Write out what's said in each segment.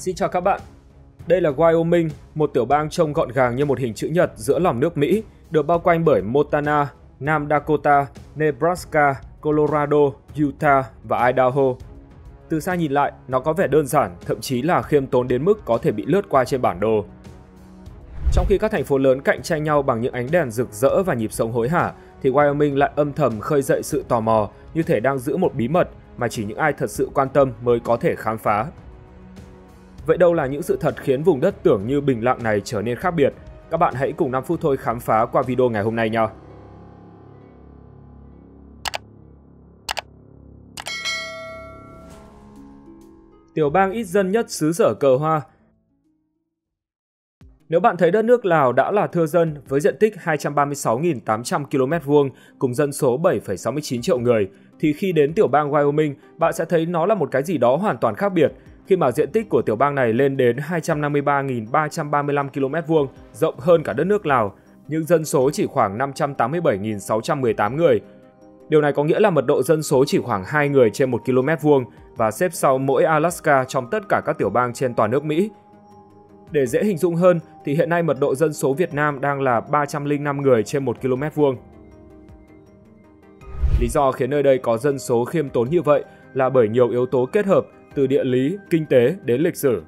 Xin chào các bạn. Đây là Wyoming, một tiểu bang trông gọn gàng như một hình chữ nhật giữa lòng nước Mỹ, được bao quanh bởi Montana, Nam Dakota, Nebraska, Colorado, Utah và Idaho. Từ xa nhìn lại, nó có vẻ đơn giản, thậm chí là khiêm tốn đến mức có thể bị lướt qua trên bản đồ. Trong khi các thành phố lớn cạnh tranh nhau bằng những ánh đèn rực rỡ và nhịp sống hối hả, thì Wyoming lại âm thầm khơi dậy sự tò mò, như thể đang giữ một bí mật mà chỉ những ai thật sự quan tâm mới có thể khám phá. Vậy đâu là những sự thật khiến vùng đất tưởng như bình lặng này trở nên khác biệt? Các bạn hãy cùng 5 phút thôi khám phá qua video ngày hôm nay nha! Tiểu bang ít dân nhất xứ sở cờ hoa. Nếu bạn thấy đất nước Lào đã là thưa dân với diện tích 236.800 km2 cùng dân số 7,69 triệu người, thì khi đến tiểu bang Wyoming, bạn sẽ thấy nó là một cái gì đó hoàn toàn khác biệt, khi mà diện tích của tiểu bang này lên đến 253.335 km2, rộng hơn cả đất nước Lào, nhưng dân số chỉ khoảng 587.618 người. Điều này có nghĩa là mật độ dân số chỉ khoảng 2 người trên 1 km2 và xếp sau mỗi Alaska trong tất cả các tiểu bang trên toàn nước Mỹ. Để dễ hình dung hơn, thì hiện nay mật độ dân số Việt Nam đang là 305 người trên 1 km2. Lý do khiến nơi đây có dân số khiêm tốn như vậy là bởi nhiều yếu tố kết hợp, từ địa lý, kinh tế đến lịch sử.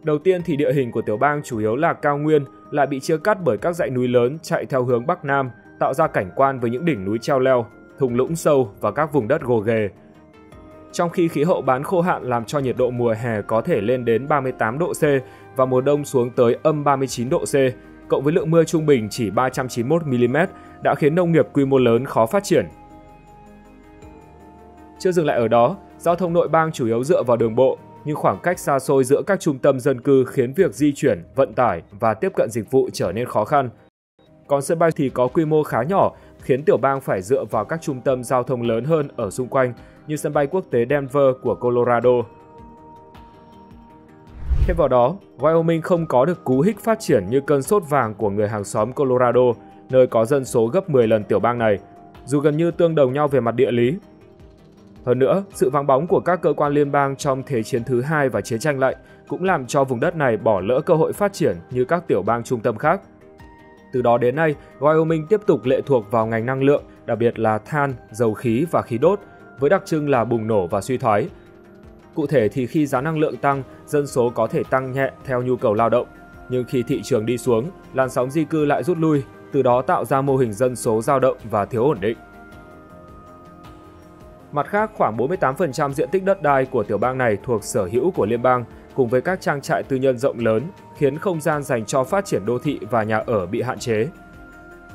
Đầu tiên thì địa hình của tiểu bang chủ yếu là cao nguyên, lại bị chia cắt bởi các dãy núi lớn chạy theo hướng Bắc Nam, tạo ra cảnh quan với những đỉnh núi treo leo, thung lũng sâu và các vùng đất gồ ghề. Trong khi khí hậu bán khô hạn làm cho nhiệt độ mùa hè có thể lên đến 38 độ C và mùa đông xuống tới âm 39 độ C, cộng với lượng mưa trung bình chỉ 391 mm đã khiến nông nghiệp quy mô lớn khó phát triển. Chưa dừng lại ở đó, giao thông nội bang chủ yếu dựa vào đường bộ, nhưng khoảng cách xa xôi giữa các trung tâm dân cư khiến việc di chuyển, vận tải và tiếp cận dịch vụ trở nên khó khăn. Còn sân bay thì có quy mô khá nhỏ, khiến tiểu bang phải dựa vào các trung tâm giao thông lớn hơn ở xung quanh, như sân bay quốc tế Denver của Colorado. Thêm vào đó, Wyoming không có được cú hích phát triển như cơn sốt vàng của người hàng xóm Colorado, nơi có dân số gấp 10 lần tiểu bang này, dù gần như tương đồng nhau về mặt địa lý. Hơn nữa, sự vắng bóng của các cơ quan liên bang trong Thế chiến thứ hai và chiến tranh lạnh cũng làm cho vùng đất này bỏ lỡ cơ hội phát triển như các tiểu bang trung tâm khác. Từ đó đến nay, Wyoming tiếp tục lệ thuộc vào ngành năng lượng, đặc biệt là than, dầu khí và khí đốt, với đặc trưng là bùng nổ và suy thoái. Cụ thể thì khi giá năng lượng tăng, dân số có thể tăng nhẹ theo nhu cầu lao động, nhưng khi thị trường đi xuống, làn sóng di cư lại rút lui, từ đó tạo ra mô hình dân số dao động và thiếu ổn định. Mặt khác, khoảng 48% diện tích đất đai của tiểu bang này thuộc sở hữu của liên bang, cùng với các trang trại tư nhân rộng lớn, khiến không gian dành cho phát triển đô thị và nhà ở bị hạn chế.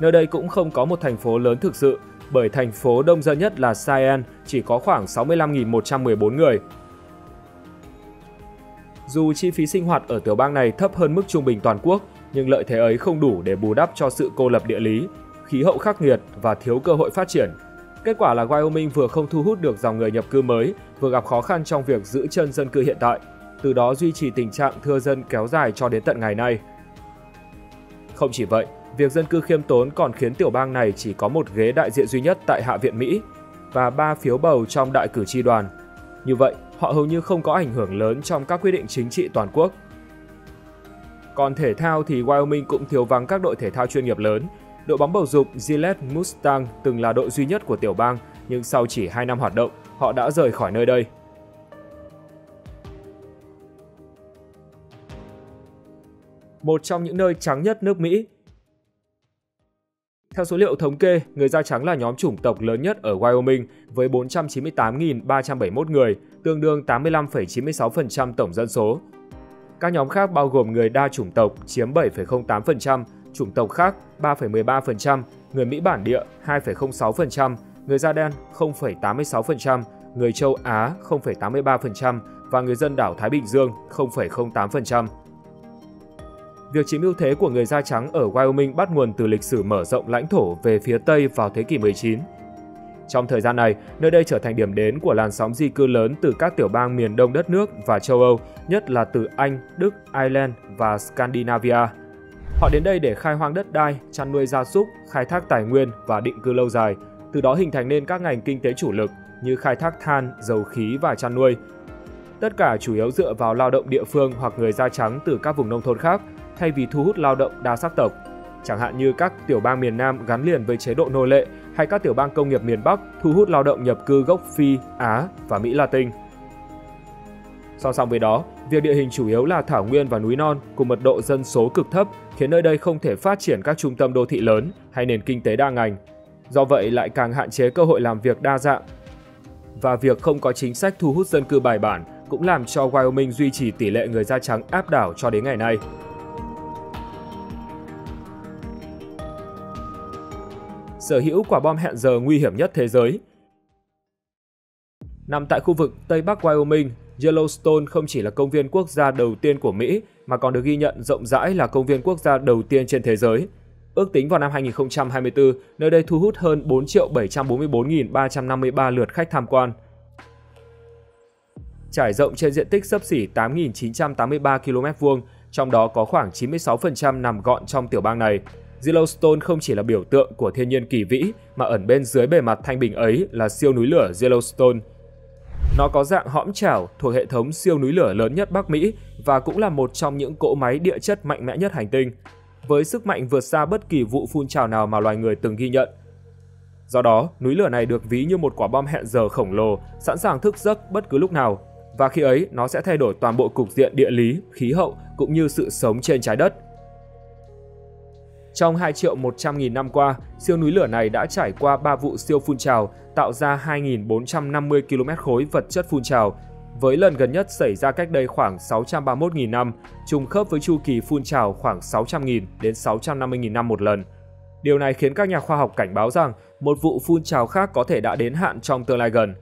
Nơi đây cũng không có một thành phố lớn thực sự, bởi thành phố đông dân nhất là Cheyenne chỉ có khoảng 65.114 người. Dù chi phí sinh hoạt ở tiểu bang này thấp hơn mức trung bình toàn quốc, nhưng lợi thế ấy không đủ để bù đắp cho sự cô lập địa lý, khí hậu khắc nghiệt và thiếu cơ hội phát triển. Kết quả là Wyoming vừa không thu hút được dòng người nhập cư mới, vừa gặp khó khăn trong việc giữ chân dân cư hiện tại, từ đó duy trì tình trạng thưa dân kéo dài cho đến tận ngày nay. Không chỉ vậy, việc dân cư khiêm tốn còn khiến tiểu bang này chỉ có một ghế đại diện duy nhất tại Hạ viện Mỹ và 3 phiếu bầu trong đại cử tri đoàn. Như vậy, họ hầu như không có ảnh hưởng lớn trong các quyết định chính trị toàn quốc. Còn thể thao thì Wyoming cũng thiếu vắng các đội thể thao chuyên nghiệp lớn. Đội bóng bầu dục Gillette Mustang từng là đội duy nhất của tiểu bang, nhưng sau chỉ 2 năm hoạt động, họ đã rời khỏi nơi đây. Một trong những nơi trắng nhất nước Mỹ. Theo số liệu thống kê, người da trắng là nhóm chủng tộc lớn nhất ở Wyoming với 498.371 người, tương đương 85,96% tổng dân số. Các nhóm khác bao gồm người đa chủng tộc chiếm 7,08%, chủng tộc khác 3,13%, người Mỹ bản địa 2,06%, người da đen 0,86%, người châu Á 0,83% và người dân đảo Thái Bình Dương 0,08%. Việc chiếm ưu thế của người da trắng ở Wyoming bắt nguồn từ lịch sử mở rộng lãnh thổ về phía Tây vào thế kỷ 19. Trong thời gian này, nơi đây trở thành điểm đến của làn sóng di cư lớn từ các tiểu bang miền đông đất nước và châu Âu, nhất là từ Anh, Đức, Ireland và Scandinavia. Họ đến đây để khai hoang đất đai, chăn nuôi gia súc, khai thác tài nguyên và định cư lâu dài, từ đó hình thành nên các ngành kinh tế chủ lực như khai thác than, dầu khí và chăn nuôi. Tất cả chủ yếu dựa vào lao động địa phương hoặc người da trắng từ các vùng nông thôn khác, thay vì thu hút lao động đa sắc tộc, chẳng hạn như các tiểu bang miền Nam gắn liền với chế độ nô lệ hay các tiểu bang công nghiệp miền Bắc thu hút lao động nhập cư gốc Phi, Á và Mỹ Latin. Song song với đó, việc địa hình chủ yếu là thảo nguyên và núi non cùng mật độ dân số cực thấp khiến nơi đây không thể phát triển các trung tâm đô thị lớn hay nền kinh tế đa ngành. Do vậy lại càng hạn chế cơ hội làm việc đa dạng. Và việc không có chính sách thu hút dân cư bài bản cũng làm cho Wyoming duy trì tỷ lệ người da trắng áp đảo cho đến ngày nay. Sở hữu quả bom hẹn giờ nguy hiểm nhất thế giới. Nằm tại khu vực Tây Bắc Wyoming, Yellowstone không chỉ là công viên quốc gia đầu tiên của Mỹ mà còn được ghi nhận rộng rãi là công viên quốc gia đầu tiên trên thế giới. Ước tính vào năm 2024, nơi đây thu hút hơn 4.744.353 lượt khách tham quan. Trải rộng trên diện tích xấp xỉ 8.983 km2, trong đó có khoảng 96% nằm gọn trong tiểu bang này. Yellowstone không chỉ là biểu tượng của thiên nhiên kỳ vĩ mà ẩn bên dưới bề mặt thanh bình ấy là siêu núi lửa Yellowstone. Nó có dạng hõm chảo thuộc hệ thống siêu núi lửa lớn nhất Bắc Mỹ và cũng là một trong những cỗ máy địa chất mạnh mẽ nhất hành tinh, với sức mạnh vượt xa bất kỳ vụ phun trào nào mà loài người từng ghi nhận. Do đó, núi lửa này được ví như một quả bom hẹn giờ khổng lồ, sẵn sàng thức giấc bất cứ lúc nào, và khi ấy nó sẽ thay đổi toàn bộ cục diện địa lý, khí hậu cũng như sự sống trên trái đất. Trong 2.100.000 năm qua, siêu núi lửa này đã trải qua 3 vụ siêu phun trào, tạo ra 2.450 km khối vật chất phun trào, với lần gần nhất xảy ra cách đây khoảng 631.000 năm, trùng khớp với chu kỳ phun trào khoảng 600.000 đến 650.000 năm một lần. Điều này khiến các nhà khoa học cảnh báo rằng một vụ phun trào khác có thể đã đến hạn trong tương lai gần.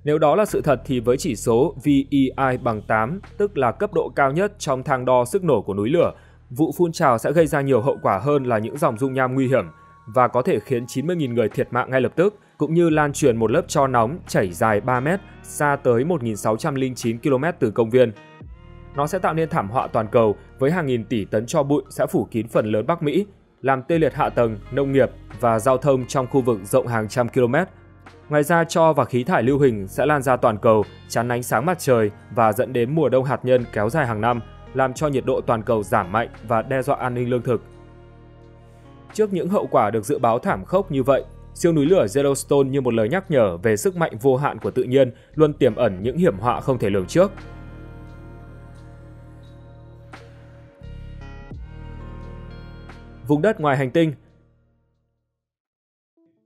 Nếu đó là sự thật thì với chỉ số VEI bằng 8, tức là cấp độ cao nhất trong thang đo sức nổ của núi lửa, vụ phun trào sẽ gây ra nhiều hậu quả hơn là những dòng dung nham nguy hiểm và có thể khiến 90.000 người thiệt mạng ngay lập tức, cũng như lan truyền một lớp tro nóng chảy dài 3 mét xa tới 1.609 km từ công viên. Nó sẽ tạo nên thảm họa toàn cầu với hàng nghìn tỷ tấn tro bụi sẽ phủ kín phần lớn Bắc Mỹ, làm tê liệt hạ tầng, nông nghiệp và giao thông trong khu vực rộng hàng trăm km. Ngoài ra, tro và khí thải lưu huỳnh sẽ lan ra toàn cầu, chắn ánh sáng mặt trời và dẫn đến mùa đông hạt nhân kéo dài hàng năm, làm cho nhiệt độ toàn cầu giảm mạnh và đe dọa an ninh lương thực. Trước những hậu quả được dự báo thảm khốc như vậy, siêu núi lửa Yellowstone như một lời nhắc nhở về sức mạnh vô hạn của tự nhiên luôn tiềm ẩn những hiểm họa không thể lường trước. Vùng đất ngoài hành tinh.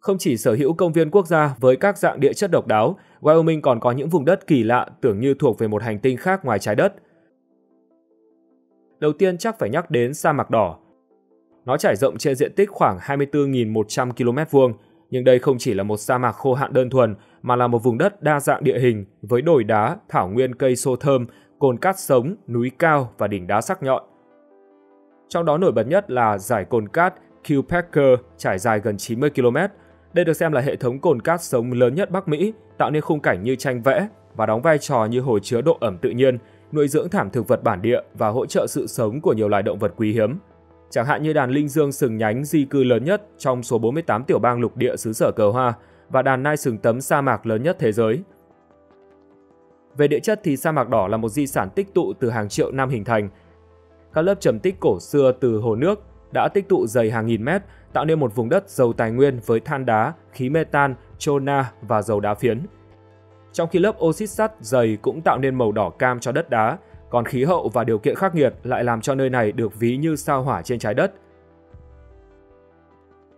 Không chỉ sở hữu công viên quốc gia với các dạng địa chất độc đáo, Wyoming còn có những vùng đất kỳ lạ tưởng như thuộc về một hành tinh khác ngoài trái đất. Đầu tiên chắc phải nhắc đến sa mạc đỏ. Nó trải rộng trên diện tích khoảng 24.100 km2, nhưng đây không chỉ là một sa mạc khô hạn đơn thuần mà là một vùng đất đa dạng địa hình với đồi đá, thảo nguyên cây xô thơm, cồn cát sống, núi cao và đỉnh đá sắc nhọn. Trong đó nổi bật nhất là dải cồn cát Kilpatrick trải dài gần 90 km. Đây được xem là hệ thống cồn cát sống lớn nhất Bắc Mỹ, tạo nên khung cảnh như tranh vẽ và đóng vai trò như hồ chứa độ ẩm tự nhiên, nuôi dưỡng thảm thực vật bản địa và hỗ trợ sự sống của nhiều loài động vật quý hiếm. Chẳng hạn như đàn linh dương sừng nhánh di cư lớn nhất trong số 48 tiểu bang lục địa xứ sở cờ hoa và đàn nai sừng tấm sa mạc lớn nhất thế giới. Về địa chất thì sa mạc đỏ là một di sản tích tụ từ hàng triệu năm hình thành. Các lớp trầm tích cổ xưa từ hồ nước đã tích tụ dày hàng nghìn mét, tạo nên một vùng đất giàu tài nguyên với than đá, khí metan, trona và dầu đá phiến. Trong khi lớp oxit sắt dày cũng tạo nên màu đỏ cam cho đất đá, còn khí hậu và điều kiện khắc nghiệt lại làm cho nơi này được ví như sao hỏa trên trái đất.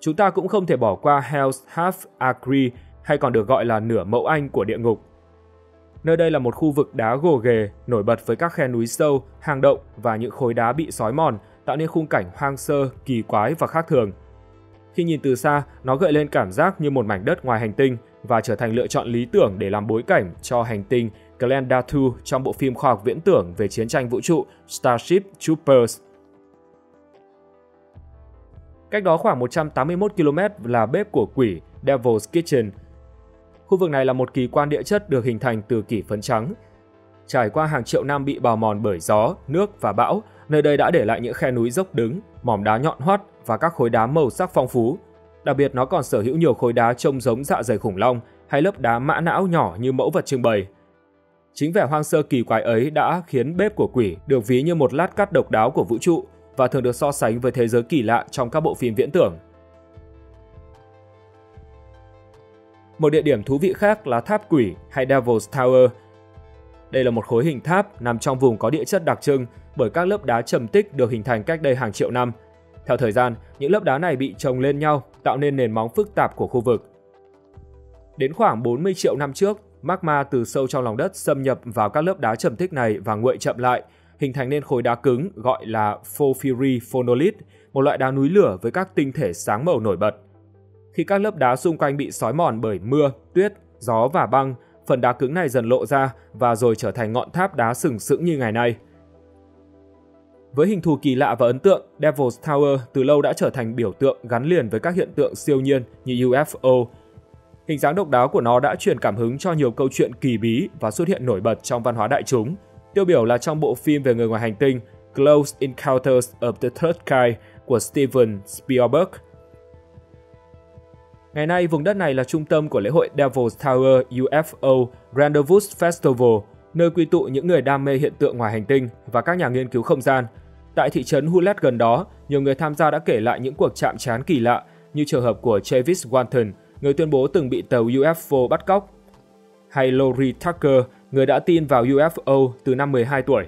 Chúng ta cũng không thể bỏ qua Hell's Half Acre, hay còn được gọi là nửa mẫu Anh của địa ngục. Nơi đây là một khu vực đá gồ ghề, nổi bật với các khe núi sâu, hang động và những khối đá bị xói mòn, tạo nên khung cảnh hoang sơ, kỳ quái và khác thường. Khi nhìn từ xa, nó gợi lên cảm giác như một mảnh đất ngoài hành tinh và trở thành lựa chọn lý tưởng để làm bối cảnh cho hành tinh Glendathu trong bộ phim khoa học viễn tưởng về chiến tranh vũ trụ Starship Troopers. Cách đó khoảng 181 km là bếp của quỷ Devil's Kitchen. Khu vực này là một kỳ quan địa chất được hình thành từ kỷ phấn trắng. Trải qua hàng triệu năm bị bào mòn bởi gió, nước và bão, nơi đây đã để lại những khe núi dốc đứng, mỏm đá nhọn hoắt và các khối đá màu sắc phong phú. Đặc biệt nó còn sở hữu nhiều khối đá trông giống dạ dày khủng long hay lớp đá mã não nhỏ như mẫu vật trưng bày. Chính vẻ hoang sơ kỳ quái ấy đã khiến bếp của quỷ được ví như một lát cắt độc đáo của vũ trụ và thường được so sánh với thế giới kỳ lạ trong các bộ phim viễn tưởng. Một địa điểm thú vị khác là tháp quỷ hay Devil's Tower. Đây là một khối hình tháp nằm trong vùng có địa chất đặc trưng bởi các lớp đá trầm tích được hình thành cách đây hàng triệu năm. Theo thời gian, những lớp đá này bị chồng lên nhau, tạo nên nền móng phức tạp của khu vực. Đến khoảng 40 triệu năm trước, magma từ sâu trong lòng đất xâm nhập vào các lớp đá trầm tích này và nguội chậm lại, hình thành nên khối đá cứng gọi là porphyry phonolith, một loại đá núi lửa với các tinh thể sáng màu nổi bật. Khi các lớp đá xung quanh bị xói mòn bởi mưa, tuyết, gió và băng, phần đá cứng này dần lộ ra và rồi trở thành ngọn tháp đá sừng sững như ngày nay. Với hình thù kỳ lạ và ấn tượng, Devil's Tower từ lâu đã trở thành biểu tượng gắn liền với các hiện tượng siêu nhiên như UFO. Hình dáng độc đáo của nó đã truyền cảm hứng cho nhiều câu chuyện kỳ bí và xuất hiện nổi bật trong văn hóa đại chúng. Tiêu biểu là trong bộ phim về người ngoài hành tinh Close Encounters of the Third Kind của Steven Spielberg. Ngày nay, vùng đất này là trung tâm của lễ hội Devil's Tower UFO Rendezvous Festival, nơi quy tụ những người đam mê hiện tượng ngoài hành tinh và các nhà nghiên cứu không gian. Tại thị trấn Hulett gần đó, nhiều người tham gia đã kể lại những cuộc chạm trán kỳ lạ, như trường hợp của Travis Walton, người tuyên bố từng bị tàu UFO bắt cóc, hay Lori Tucker, người đã tin vào UFO từ năm 12 tuổi.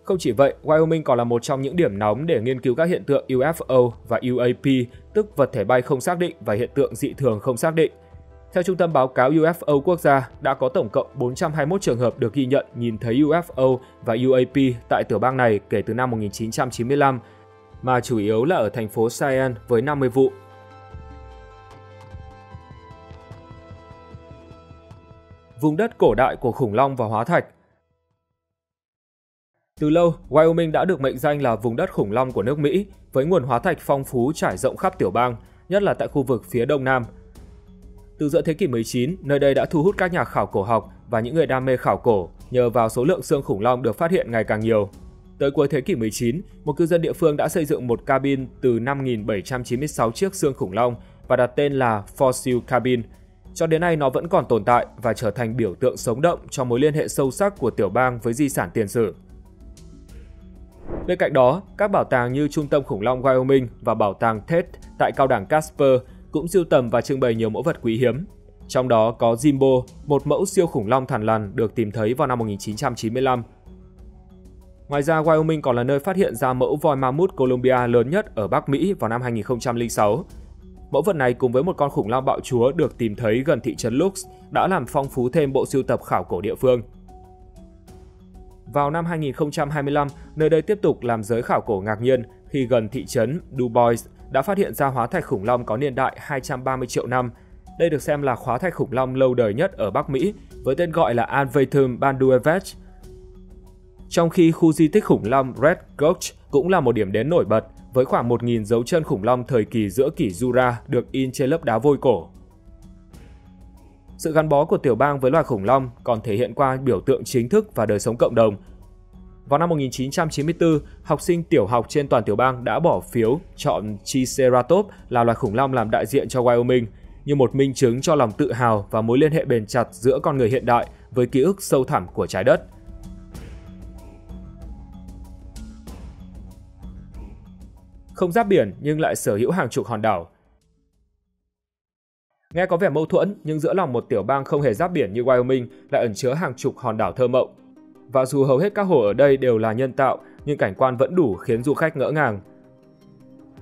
Không chỉ vậy, Wyoming còn là một trong những điểm nóng để nghiên cứu các hiện tượng UFO và UAP, tức vật thể bay không xác định và hiện tượng dị thường không xác định. Theo Trung tâm Báo cáo UFO Quốc gia, đã có tổng cộng 421 trường hợp được ghi nhận nhìn thấy UFO và UAP tại tiểu bang này kể từ năm 1995, mà chủ yếu là ở thành phố Cheyenne với 50 vụ. Vùng đất cổ đại của khủng long và hóa thạch. Từ lâu, Wyoming đã được mệnh danh là vùng đất khủng long của nước Mỹ, với nguồn hóa thạch phong phú trải rộng khắp tiểu bang, nhất là tại khu vực phía đông nam. Từ giữa thế kỷ 19, nơi đây đã thu hút các nhà khảo cổ học và những người đam mê khảo cổ nhờ vào số lượng xương khủng long được phát hiện ngày càng nhiều. Tới cuối thế kỷ 19, một cư dân địa phương đã xây dựng một cabin từ 5.796 chiếc xương khủng long và đặt tên là Fossil Cabin. Cho đến nay nó vẫn còn tồn tại và trở thành biểu tượng sống động cho mối liên hệ sâu sắc của tiểu bang với di sản tiền sử. Bên cạnh đó, các bảo tàng như Trung tâm khủng long Wyoming và bảo tàng Tate tại cao đẳng Casper cũng sưu tầm và trưng bày nhiều mẫu vật quý hiếm. Trong đó có Jimbo, một mẫu siêu khủng long thằn lằn được tìm thấy vào năm 1995. Ngoài ra, Wyoming còn là nơi phát hiện ra mẫu voi mammoth Columbia lớn nhất ở Bắc Mỹ vào năm 2006. Mẫu vật này cùng với một con khủng long bạo chúa được tìm thấy gần thị trấn Lux đã làm phong phú thêm bộ sưu tập khảo cổ địa phương. Vào năm 2025, nơi đây tiếp tục làm giới khảo cổ ngạc nhiên khi gần thị trấn Du Bois đã phát hiện ra hóa thạch khủng long có niên đại 230 triệu năm. Đây được xem là hóa thạch khủng long lâu đời nhất ở Bắc Mỹ với tên gọi là Advatum Banduevech. Trong khi khu di tích khủng long Red Gulch cũng là một điểm đến nổi bật với khoảng 1.000 dấu chân khủng long thời kỳ giữa kỷ Jura được in trên lớp đá vôi cổ. Sự gắn bó của tiểu bang với loài khủng long còn thể hiện qua biểu tượng chính thức và đời sống cộng đồng. Vào năm 1994, học sinh tiểu học trên toàn tiểu bang đã bỏ phiếu chọn Triceratops là loài khủng long làm đại diện cho Wyoming, như một minh chứng cho lòng tự hào và mối liên hệ bền chặt giữa con người hiện đại với ký ức sâu thẳm của trái đất. Không giáp biển nhưng lại sở hữu hàng chục hòn đảo. Nghe có vẻ mâu thuẫn, nhưng giữa lòng một tiểu bang không hề giáp biển như Wyoming lại ẩn chứa hàng chục hòn đảo thơ mộng. Và dù hầu hết các hồ ở đây đều là nhân tạo, nhưng cảnh quan vẫn đủ khiến du khách ngỡ ngàng.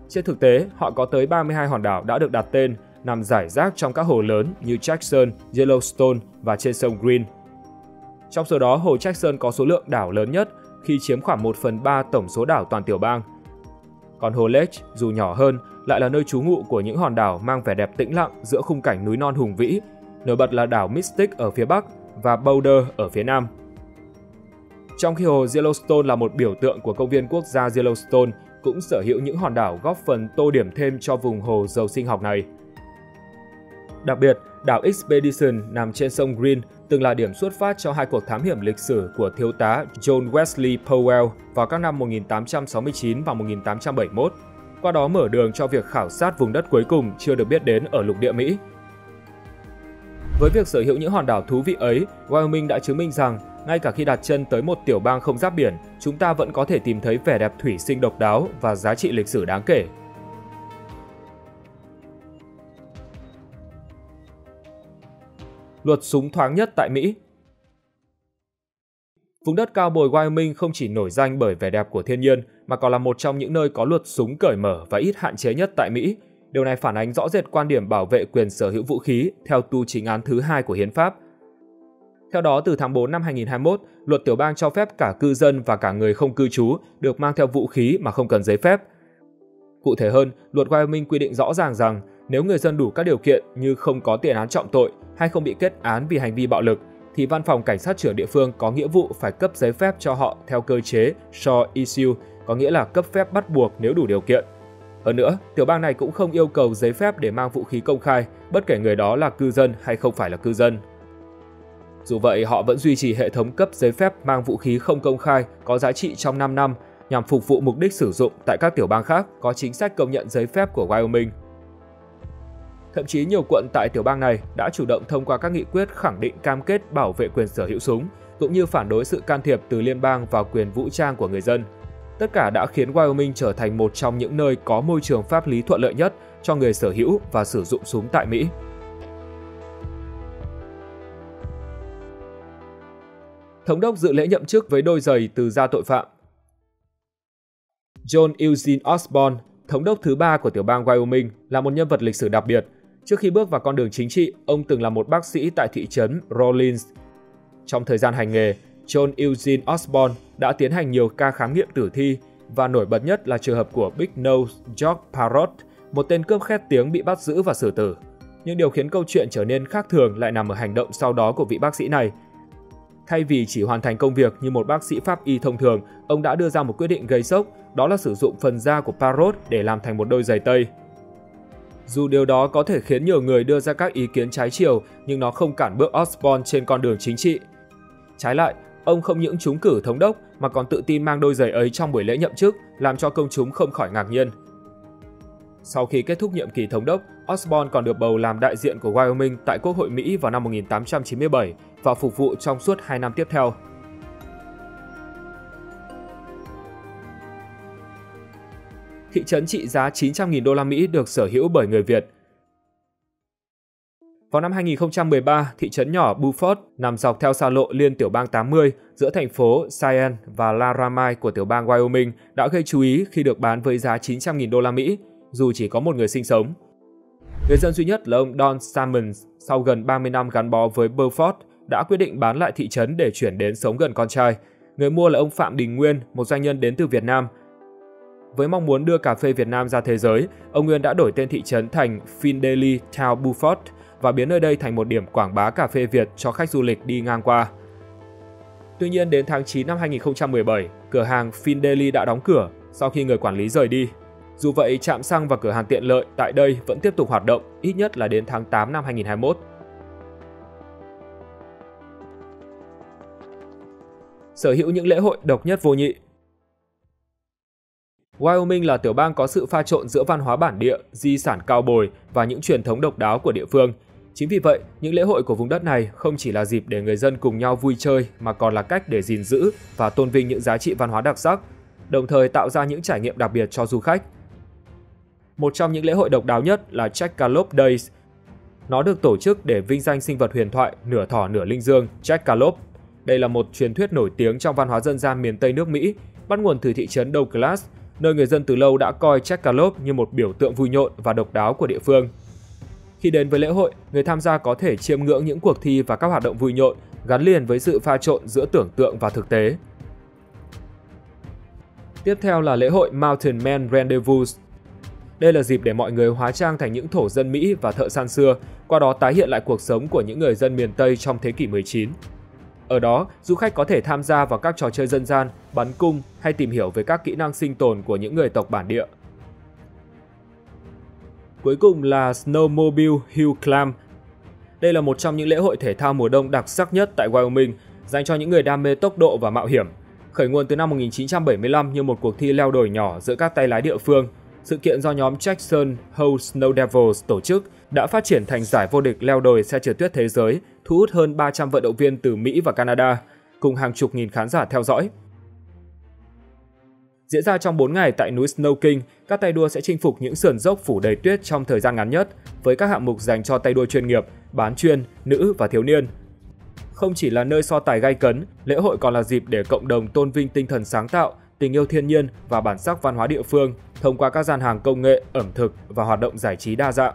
Trên thực tế, họ có tới 32 hòn đảo đã được đặt tên, nằm rải rác trong các hồ lớn như Jackson, Yellowstone và trên sông Green. Trong số đó, hồ Jackson có số lượng đảo lớn nhất khi chiếm khoảng 1/3 tổng số đảo toàn tiểu bang. Còn hồ Lake, dù nhỏ hơn, lại là nơi trú ngụ của những hòn đảo mang vẻ đẹp tĩnh lặng giữa khung cảnh núi non hùng vĩ, nổi bật là đảo Mystic ở phía bắc và Boulder ở phía nam. Trong khi hồ Yellowstone là một biểu tượng của công viên quốc gia Yellowstone, cũng sở hữu những hòn đảo góp phần tô điểm thêm cho vùng hồ giàu sinh học này. Đặc biệt, đảo Expedition nằm trên sông Green từng là điểm xuất phát cho hai cuộc thám hiểm lịch sử của thiếu tá John Wesley Powell vào các năm 1869 và 1871, qua đó mở đường cho việc khảo sát vùng đất cuối cùng chưa được biết đến ở lục địa Mỹ. Với việc sở hữu những hòn đảo thú vị ấy, Wyoming đã chứng minh rằng ngay cả khi đặt chân tới một tiểu bang không giáp biển, chúng ta vẫn có thể tìm thấy vẻ đẹp thủy sinh độc đáo và giá trị lịch sử đáng kể. Luật súng thoáng nhất tại Mỹ. Vùng đất cao bồi Wyoming không chỉ nổi danh bởi vẻ đẹp của thiên nhiên mà còn là một trong những nơi có luật súng cởi mở và ít hạn chế nhất tại Mỹ. Điều này phản ánh rõ rệt quan điểm bảo vệ quyền sở hữu vũ khí theo tu chính án thứ 2 của Hiến pháp. Theo đó, từ tháng 4 năm 2021, luật tiểu bang cho phép cả cư dân và cả người không cư trú được mang theo vũ khí mà không cần giấy phép. Cụ thể hơn, luật Wyoming quy định rõ ràng rằng nếu người dân đủ các điều kiện như không có tiền án trọng tội hay không bị kết án vì hành vi bạo lực, thì văn phòng cảnh sát trưởng địa phương có nghĩa vụ phải cấp giấy phép cho họ theo cơ chế shall issue, có nghĩa là cấp phép bắt buộc nếu đủ điều kiện. Hơn nữa, tiểu bang này cũng không yêu cầu giấy phép để mang vũ khí công khai, bất kể người đó là cư dân hay không phải là cư dân. Dù vậy, họ vẫn duy trì hệ thống cấp giấy phép mang vũ khí không công khai có giá trị trong 5 năm nhằm phục vụ mục đích sử dụng tại các tiểu bang khác có chính sách công nhận giấy phép của Wyoming. Thậm chí nhiều quận tại tiểu bang này đã chủ động thông qua các nghị quyết khẳng định cam kết bảo vệ quyền sở hữu súng, cũng như phản đối sự can thiệp từ liên bang vào quyền vũ trang của người dân. Tất cả đã khiến Wyoming trở thành một trong những nơi có môi trường pháp lý thuận lợi nhất cho người sở hữu và sử dụng súng tại Mỹ. Thống đốc dự lễ nhậm chức với đôi giày từ gia tội phạm. John Eugene Osborne, thống đốc thứ 3 của tiểu bang Wyoming, là một nhân vật lịch sử đặc biệt. Trước khi bước vào con đường chính trị, ông từng là một bác sĩ tại thị trấn Rawlins. Trong thời gian hành nghề, John Eugene Osborne đã tiến hành nhiều ca khám nghiệm tử thi và nổi bật nhất là trường hợp của Big Nose George Parrott, một tên cướp khét tiếng bị bắt giữ và xử tử. Nhưng điều khiến câu chuyện trở nên khác thường lại nằm ở hành động sau đó của vị bác sĩ này. Thay vì chỉ hoàn thành công việc như một bác sĩ pháp y thông thường, ông đã đưa ra một quyết định gây sốc, đó là sử dụng phần da của Parrott để làm thành một đôi giày tây. Dù điều đó có thể khiến nhiều người đưa ra các ý kiến trái chiều, nhưng nó không cản bước Osborne trên con đường chính trị. Trái lại, ông không những trúng cử thống đốc mà còn tự tin mang đôi giày ấy trong buổi lễ nhậm chức, làm cho công chúng không khỏi ngạc nhiên. Sau khi kết thúc nhiệm kỳ thống đốc, Osborne còn được bầu làm đại diện của Wyoming tại Quốc hội Mỹ vào năm 1897 và phục vụ trong suốt 2 năm tiếp theo. Thị trấn trị giá 900.000 đô la Mỹ được sở hữu bởi người Việt. Vào năm 2013, thị trấn nhỏ Beaufort nằm dọc theo xa lộ liên tiểu bang 80 giữa thành phố Cheyenne và Laramie của tiểu bang Wyoming đã gây chú ý khi được bán với giá 900.000 đô la Mỹ, dù chỉ có một người sinh sống. Người dân duy nhất là ông Don Salmons, sau gần 30 năm gắn bó với Beaufort, đã quyết định bán lại thị trấn để chuyển đến sống gần con trai. Người mua là ông Phạm Đình Nguyên, một doanh nhân đến từ Việt Nam. Với mong muốn đưa cà phê Việt Nam ra thế giới, ông Nguyên đã đổi tên thị trấn thành Findlay Town Beaufort và biến nơi đây thành một điểm quảng bá cà phê Việt cho khách du lịch đi ngang qua. Tuy nhiên, đến tháng 9 năm 2017, cửa hàng Findlay đã đóng cửa sau khi người quản lý rời đi. Dù vậy, trạm xăng và cửa hàng tiện lợi tại đây vẫn tiếp tục hoạt động, ít nhất là đến tháng 8 năm 2021. Sở hữu những lễ hội độc nhất vô nhị. Wyoming là tiểu bang có sự pha trộn giữa văn hóa bản địa, di sản cao bồi và những truyền thống độc đáo của địa phương. Chính vì vậy, những lễ hội của vùng đất này không chỉ là dịp để người dân cùng nhau vui chơi mà còn là cách để gìn giữ và tôn vinh những giá trị văn hóa đặc sắc, đồng thời tạo ra những trải nghiệm đặc biệt cho du khách. Một trong những lễ hội độc đáo nhất là Jackalope Days. Nó được tổ chức để vinh danh sinh vật huyền thoại nửa thỏ nửa linh dương Jackalope. Đây là một truyền thuyết nổi tiếng trong văn hóa dân gian miền Tây nước Mỹ, bắt nguồn từ thị trấn Douglas, nơi người dân từ lâu đã coi Jackalope như một biểu tượng vui nhộn và độc đáo của địa phương. Khi đến với lễ hội, người tham gia có thể chiêm ngưỡng những cuộc thi và các hoạt động vui nhộn gắn liền với sự pha trộn giữa tưởng tượng và thực tế. Tiếp theo là lễ hội Mountain Man Rendezvous. Đây là dịp để mọi người hóa trang thành những thổ dân Mỹ và thợ săn xưa, qua đó tái hiện lại cuộc sống của những người dân miền Tây trong thế kỷ 19. Ở đó, du khách có thể tham gia vào các trò chơi dân gian, bắn cung hay tìm hiểu về các kỹ năng sinh tồn của những người tộc bản địa. Cuối cùng là Snowmobile Hill Climb. Đây là một trong những lễ hội thể thao mùa đông đặc sắc nhất tại Wyoming, dành cho những người đam mê tốc độ và mạo hiểm. Khởi nguồn từ năm 1975 như một cuộc thi leo đồi nhỏ giữa các tay lái địa phương. sự kiện do nhóm Jackson Hole Snow Devils tổ chức đã phát triển thành giải vô địch leo đồi xe trượt tuyết thế giới, thu hút hơn 300 vận động viên từ Mỹ và Canada, cùng hàng chục nghìn khán giả theo dõi. Diễn ra trong 4 ngày tại núi Snow King, các tay đua sẽ chinh phục những sườn dốc phủ đầy tuyết trong thời gian ngắn nhất, với các hạng mục dành cho tay đua chuyên nghiệp, bán chuyên, nữ và thiếu niên. Không chỉ là nơi so tài gay cấn, lễ hội còn là dịp để cộng đồng tôn vinh tinh thần sáng tạo, tình yêu thiên nhiên và bản sắc văn hóa địa phương thông qua các gian hàng công nghệ, ẩm thực và hoạt động giải trí đa dạng.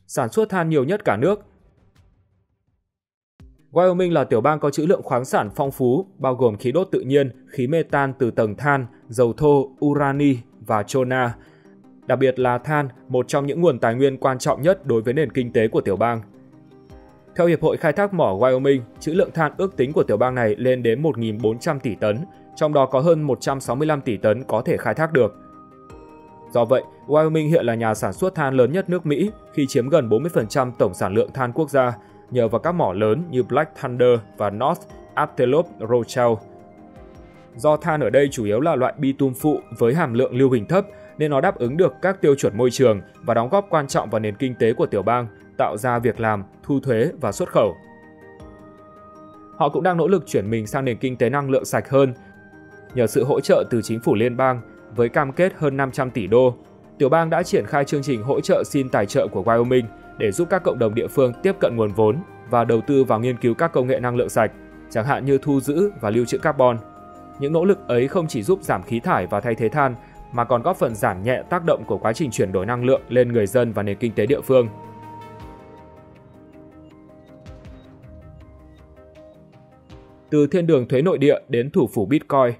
Sản xuất than nhiều nhất cả nước. Wyoming là tiểu bang có trữ lượng khoáng sản phong phú, bao gồm khí đốt tự nhiên, khí metan từ tầng than, dầu thô, urani và trona. Đặc biệt là than, một trong những nguồn tài nguyên quan trọng nhất đối với nền kinh tế của tiểu bang. Theo Hiệp hội Khai thác mỏ Wyoming, trữ lượng than ước tính của tiểu bang này lên đến 1.400 tỷ tấn, trong đó có hơn 165 tỷ tấn có thể khai thác được. Do vậy, Wyoming hiện là nhà sản xuất than lớn nhất nước Mỹ khi chiếm gần 40% tổng sản lượng than quốc gia, nhờ vào các mỏ lớn như Black Thunder và North Antelope Rochelle. Do than ở đây chủ yếu là loại bitum phụ với hàm lượng lưu huỳnh thấp nên nó đáp ứng được các tiêu chuẩn môi trường và đóng góp quan trọng vào nền kinh tế của tiểu bang, tạo ra việc làm, thu thuế và xuất khẩu. Họ cũng đang nỗ lực chuyển mình sang nền kinh tế năng lượng sạch hơn. Nhờ sự hỗ trợ từ chính phủ liên bang với cam kết hơn 500 tỷ đô, tiểu bang đã triển khai chương trình hỗ trợ xin tài trợ của Wyoming để giúp các cộng đồng địa phương tiếp cận nguồn vốn và đầu tư vào nghiên cứu các công nghệ năng lượng sạch, chẳng hạn như thu giữ và lưu trữ carbon. Những nỗ lực ấy không chỉ giúp giảm khí thải và thay thế than, mà còn góp phần giảm nhẹ tác động của quá trình chuyển đổi năng lượng lên người dân và nền kinh tế địa phương. Từ thiên đường thuế nội địa đến thủ phủ Bitcoin.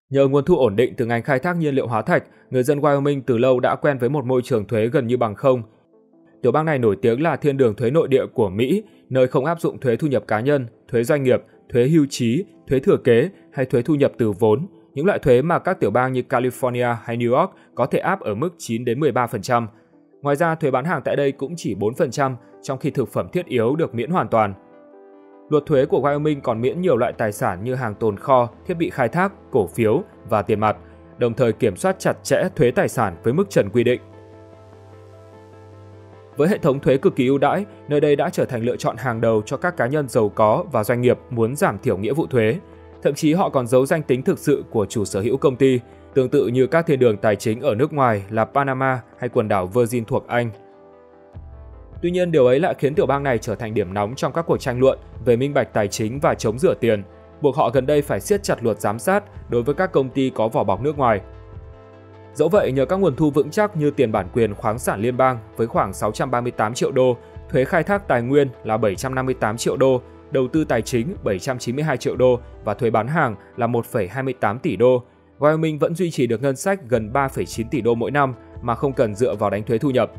Nhờ nguồn thu ổn định từ ngành khai thác nhiên liệu hóa thạch, người dân Wyoming từ lâu đã quen với một môi trường thuế gần như bằng không. Tiểu bang này nổi tiếng là thiên đường thuế nội địa của Mỹ, nơi không áp dụng thuế thu nhập cá nhân, thuế doanh nghiệp, thuế hưu trí, thuế thừa kế hay thuế thu nhập từ vốn, những loại thuế mà các tiểu bang như California hay New York có thể áp ở mức 9 đến 13%. Ngoài ra, thuế bán hàng tại đây cũng chỉ 4%, trong khi thực phẩm thiết yếu được miễn hoàn toàn. Luật thuế của Wyoming còn miễn nhiều loại tài sản như hàng tồn kho, thiết bị khai thác, cổ phiếu và tiền mặt, đồng thời kiểm soát chặt chẽ thuế tài sản với mức trần quy định. Với hệ thống thuế cực kỳ ưu đãi, nơi đây đã trở thành lựa chọn hàng đầu cho các cá nhân giàu có và doanh nghiệp muốn giảm thiểu nghĩa vụ thuế. Thậm chí họ còn giấu danh tính thực sự của chủ sở hữu công ty, tương tự như các thiên đường tài chính ở nước ngoài là Panama hay quần đảo Virgin thuộc Anh. Tuy nhiên, điều ấy lại khiến tiểu bang này trở thành điểm nóng trong các cuộc tranh luận về minh bạch tài chính và chống rửa tiền, buộc họ gần đây phải siết chặt luật giám sát đối với các công ty có vỏ bọc nước ngoài. Dẫu vậy, nhờ các nguồn thu vững chắc như tiền bản quyền khoáng sản liên bang với khoảng 638 triệu đô, thuế khai thác tài nguyên là 758 triệu đô, đầu tư tài chính 792 triệu đô và thuế bán hàng là 1,28 tỷ đô, Wyoming vẫn duy trì được ngân sách gần 3,9 tỷ đô mỗi năm mà không cần dựa vào đánh thuế thu nhập.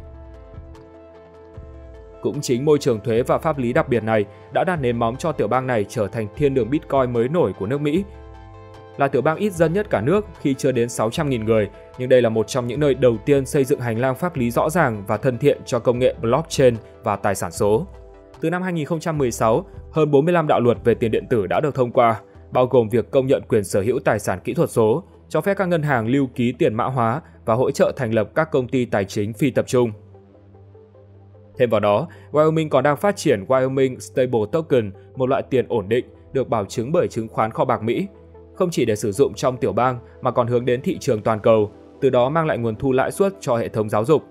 Cũng chính môi trường thuế và pháp lý đặc biệt này đã đặt nền móng cho tiểu bang này trở thành thiên đường Bitcoin mới nổi của nước Mỹ. Là tiểu bang ít dân nhất cả nước khi chưa đến 600.000 người, nhưng đây là một trong những nơi đầu tiên xây dựng hành lang pháp lý rõ ràng và thân thiện cho công nghệ blockchain và tài sản số. Từ năm 2016, hơn 45 đạo luật về tiền điện tử đã được thông qua, bao gồm việc công nhận quyền sở hữu tài sản kỹ thuật số, cho phép các ngân hàng lưu ký tiền mã hóa và hỗ trợ thành lập các công ty tài chính phi tập trung. Thêm vào đó, Wyoming còn đang phát triển Wyoming Stable Token, một loại tiền ổn định được bảo chứng bởi chứng khoán kho bạc Mỹ, không chỉ để sử dụng trong tiểu bang mà còn hướng đến thị trường toàn cầu, từ đó mang lại nguồn thu lãi suất cho hệ thống giáo dục.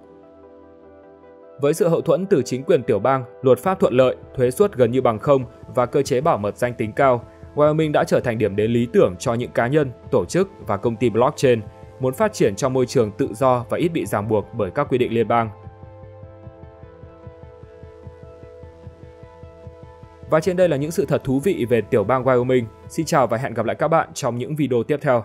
Với sự hậu thuẫn từ chính quyền tiểu bang, luật pháp thuận lợi, thuế suất gần như bằng không và cơ chế bảo mật danh tính cao, Wyoming đã trở thành điểm đến lý tưởng cho những cá nhân, tổ chức và công ty blockchain muốn phát triển trong môi trường tự do và ít bị ràng buộc bởi các quy định liên bang. Và trên đây là những sự thật thú vị về tiểu bang Wyoming. Xin chào và hẹn gặp lại các bạn trong những video tiếp theo.